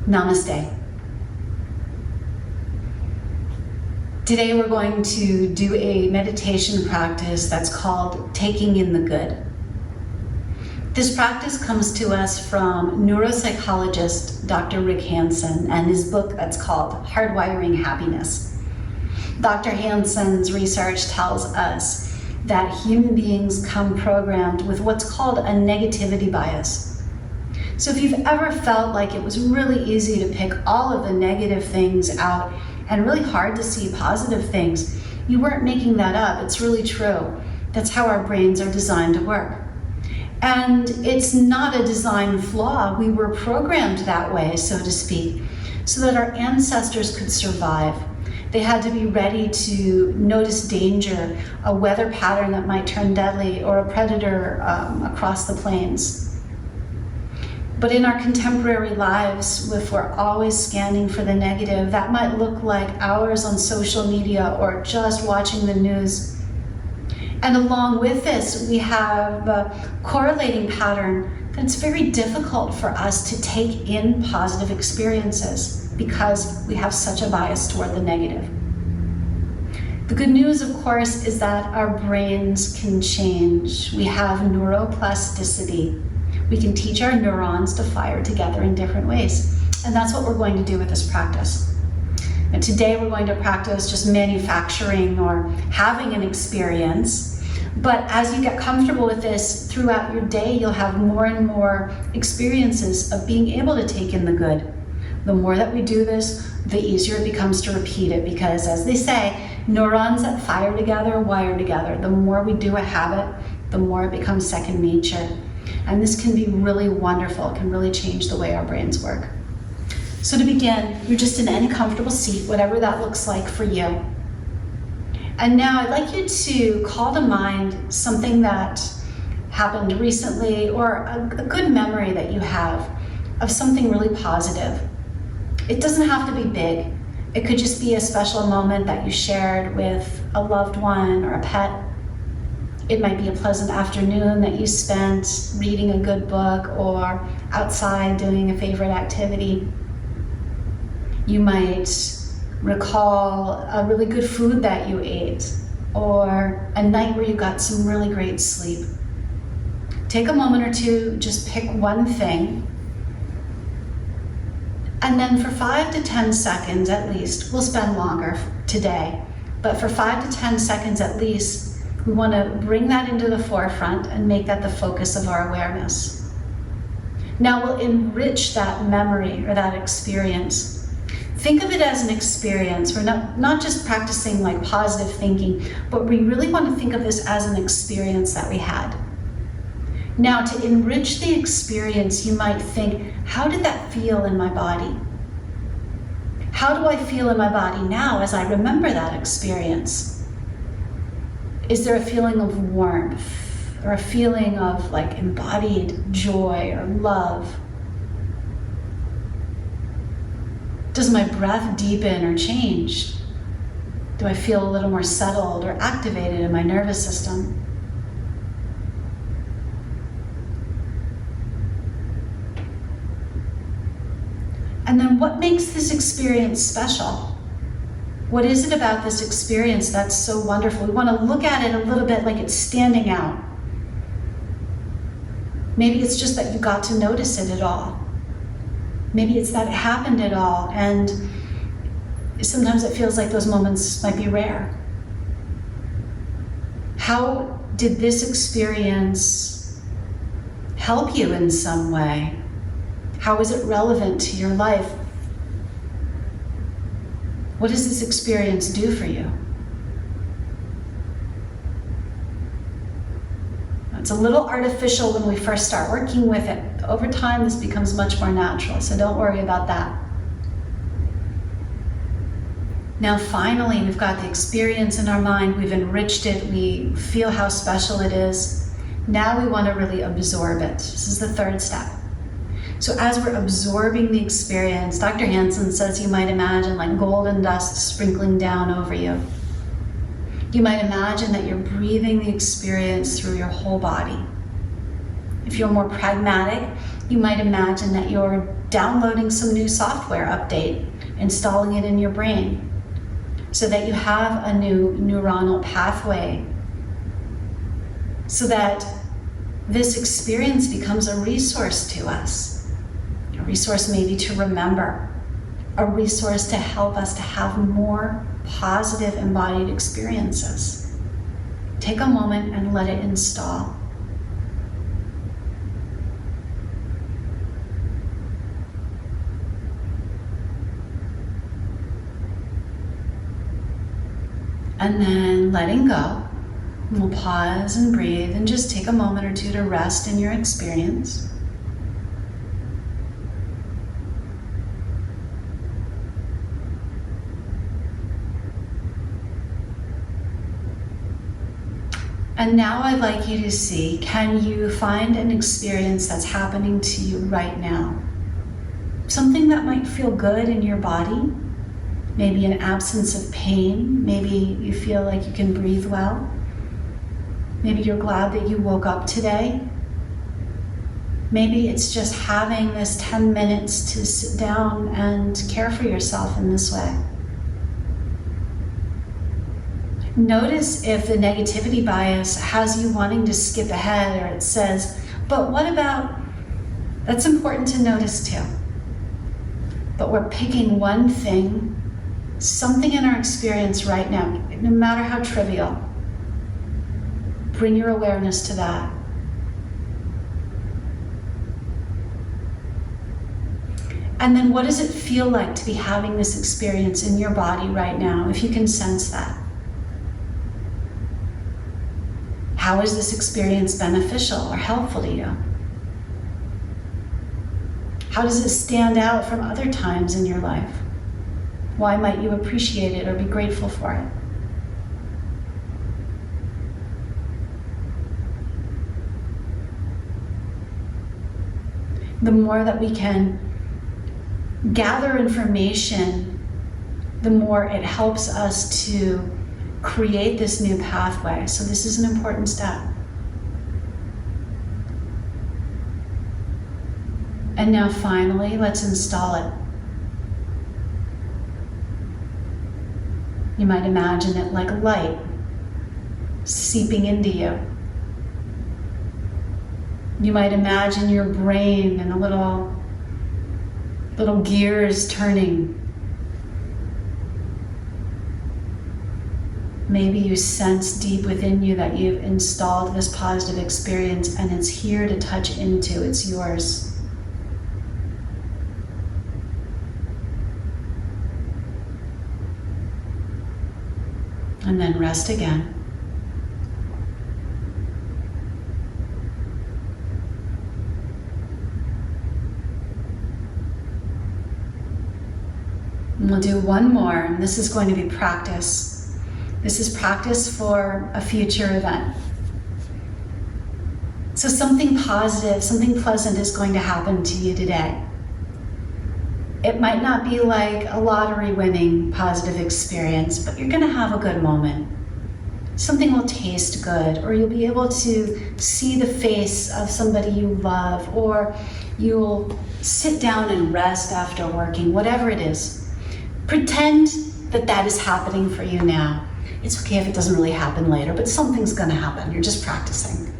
Namaste. Today we're going to do a meditation practice that's called Taking in the Good. This practice comes to us from neuropsychologist Dr. Rick Hanson and his book that's called Hardwiring Happiness. Dr. Hanson's research tells us that human beings come programmed with what's called a negativity bias. So if you've ever felt like it was really easy to pick all of the negative things out and really hard to see positive things, you weren't making that up. It's really true. That's how our brains are designed to work. And it's not a design flaw. We were programmed that way, so to speak, so that our ancestors could survive. They had to be ready to notice danger, a weather pattern that might turn deadly, or a predator across the plains. But in our contemporary lives, if we're always scanning for the negative, that might look like hours on social media or just watching the news. And along with this, we have a correlating pattern that it's very difficult for us to take in positive experiences because we have such a bias toward the negative. The good news, of course, is that our brains can change. We have neuroplasticity. We can teach our neurons to fire together in different ways. And that's what we're going to do with this practice. And today we're going to practice just manufacturing or having an experience. But as you get comfortable with this throughout your day, you'll have more and more experiences of being able to take in the good. The more that we do this, the easier it becomes to repeat it, because as they say, neurons that fire together wire together. The more we do a habit, the more it becomes second nature. And this can be really wonderful. It can really change the way our brains work. So to begin, you're just in any comfortable seat, whatever that looks like for you. And now I'd like you to call to mind something that happened recently, or a good memory that you have of something really positive. It doesn't have to be big. It could just be a special moment that you shared with a loved one or a pet. It might be a pleasant afternoon that you spent reading a good book or outside doing a favorite activity. You might recall a really good food that you ate, or a night where you got some really great sleep. Take a moment or two, just pick one thing, and then for 5 to 10 seconds at least, we'll spend longer today, but for 5 to 10 seconds at least, we want to bring that into the forefront and make that the focus of our awareness. Now we'll enrich that memory or that experience. Think of it as an experience. We're not just practicing like positive thinking, but we really want to think of this as an experience that we had. Now to enrich the experience, you might think, how did that feel in my body? How do I feel in my body now as I remember that experience? Is there a feeling of warmth or a feeling of like embodied joy or love? Does my breath deepen or change? Do I feel a little more settled or activated in my nervous system? And then what makes this experience special? What is it about this experience that's so wonderful? We want to look at it a little bit like it's standing out. Maybe it's just that you got to notice it at all. Maybe it's that it happened at all, and sometimes it feels like those moments might be rare. How did this experience help you in some way? How is it relevant to your life? What does this experience do for you? It's a little artificial when we first start working with it. Over time, this becomes much more natural, so don't worry about that. Now finally, we've got the experience in our mind, we've enriched it, we feel how special it is. Now we want to really absorb it. This is the third step. So as we're absorbing the experience, Dr. Hanson says you might imagine like golden dust sprinkling down over you. You might imagine that you're breathing the experience through your whole body. If you're more pragmatic, you might imagine that you're downloading some new software update, installing it in your brain so that you have a new neuronal pathway, so that this experience becomes a resource to us, a resource maybe to remember, a resource to help us to have more positive embodied experiences. Take a moment and let it install. And then letting go. We'll pause and breathe and just take a moment or two to rest in your experience. And now I'd like you to see, can you find an experience that's happening to you right now? Something that might feel good in your body, maybe an absence of pain, maybe you feel like you can breathe well. Maybe you're glad that you woke up today. Maybe it's just having this 10 minutes to sit down and care for yourself in this way. Notice if the negativity bias has you wanting to skip ahead, or it says, but what about, that's important to notice too. But we're picking one thing, something in our experience right now, no matter how trivial. Bring your awareness to that. And then what does it feel like to be having this experience in your body right now, if you can sense that? How is this experience beneficial or helpful to you? How does it stand out from other times in your life? Why might you appreciate it or be grateful for it? The more that we can gather information, the more it helps us to create this new pathway. So this is an important step. And now finally, let's install it. You might imagine it like light seeping into you. You might imagine your brain and a little gears turning. Maybe you sense deep within you that you've installed this positive experience and it's here to touch into, it's yours. And then rest again. And we'll do one more, and this is going to be practice. This is practice for a future event. So something positive, something pleasant is going to happen to you today. It might not be like a lottery winning positive experience, but you're going to have a good moment. Something will taste good, or you'll be able to see the face of somebody you love, or you'll sit down and rest after working, whatever it is. Pretend that that is happening for you now. It's okay if it doesn't really happen later, but something's going to happen. You're just practicing.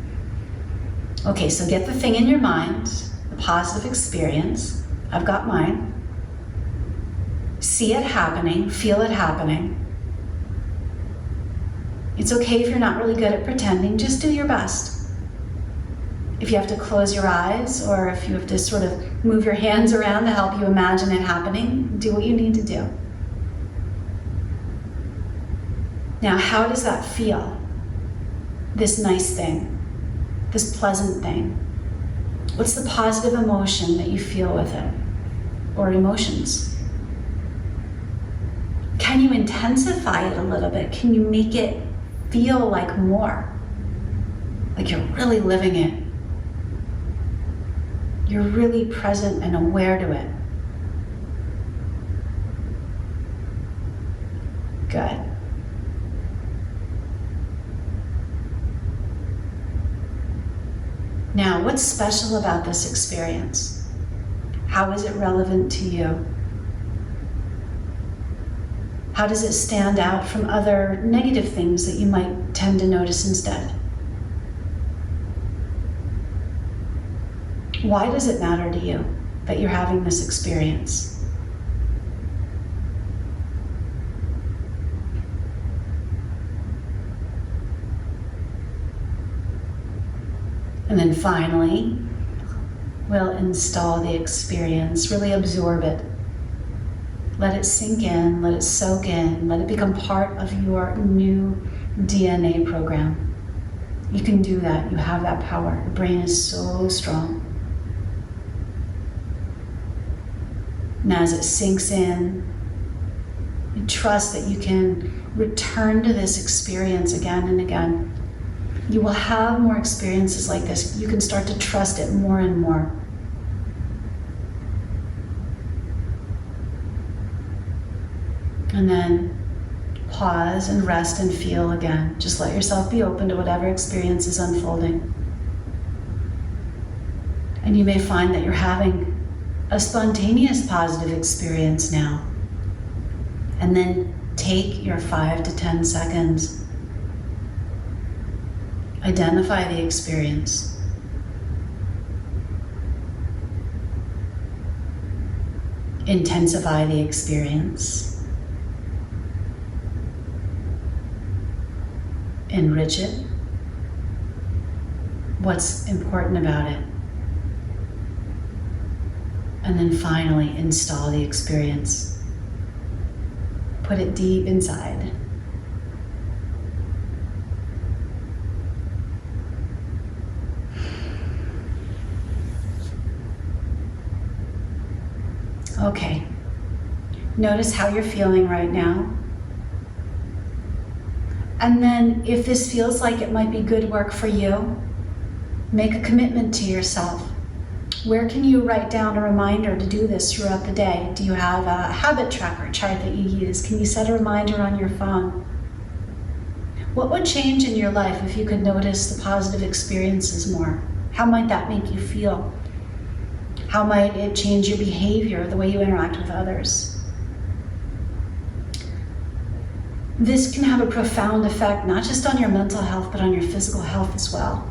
Okay, so get the thing in your mind, the positive experience. I've got mine. See it happening, feel it happening. It's okay if you're not really good at pretending, just do your best. If you have to close your eyes, or if you have to sort of move your hands around to help you imagine it happening, do what you need to do. Now, how does that feel? This nice thing, this pleasant thing. What's the positive emotion that you feel with it, or emotions? Can you intensify it a little bit? Can you make it feel like more? Like you're really living it. You're really present and aware to it. Good. Now, what's special about this experience? How is it relevant to you? How does it stand out from other negative things that you might tend to notice instead? Why does it matter to you that you're having this experience? And then finally, we'll install the experience, really absorb it. Let it sink in, let it soak in, let it become part of your new DNA program. You can do that, you have that power. Your brain is so strong. And as it sinks in, you trust that you can return to this experience again and again. You will have more experiences like this. You can start to trust it more and more. And then pause and rest and feel again. Just let yourself be open to whatever experience is unfolding. And you may find that you're having a spontaneous positive experience now. And then take your 5 to 10 seconds. Identify the experience. Intensify the experience. Enrich it. What's important about it? And then finally, install the experience. Put it deep inside. Okay. Notice how you're feeling right now. And then if this feels like it might be good work for you, make a commitment to yourself. Where can you write down a reminder to do this throughout the day? Do you have a habit tracker chart that you use? Can you set a reminder on your phone? What would change in your life if you could notice the positive experiences more? How might that make you feel? How might it change your behavior, the way you interact with others? This can have a profound effect, not just on your mental health, but on your physical health as well.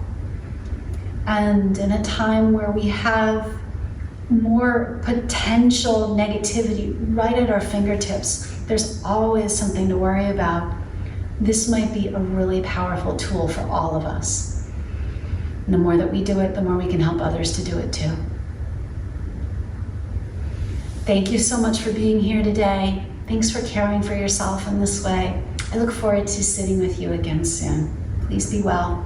And in a time where we have more potential negativity right at our fingertips, there's always something to worry about. This might be a really powerful tool for all of us. And the more that we do it, the more we can help others to do it too. Thank you so much for being here today. Thanks for caring for yourself in this way. I look forward to sitting with you again soon. Please be well.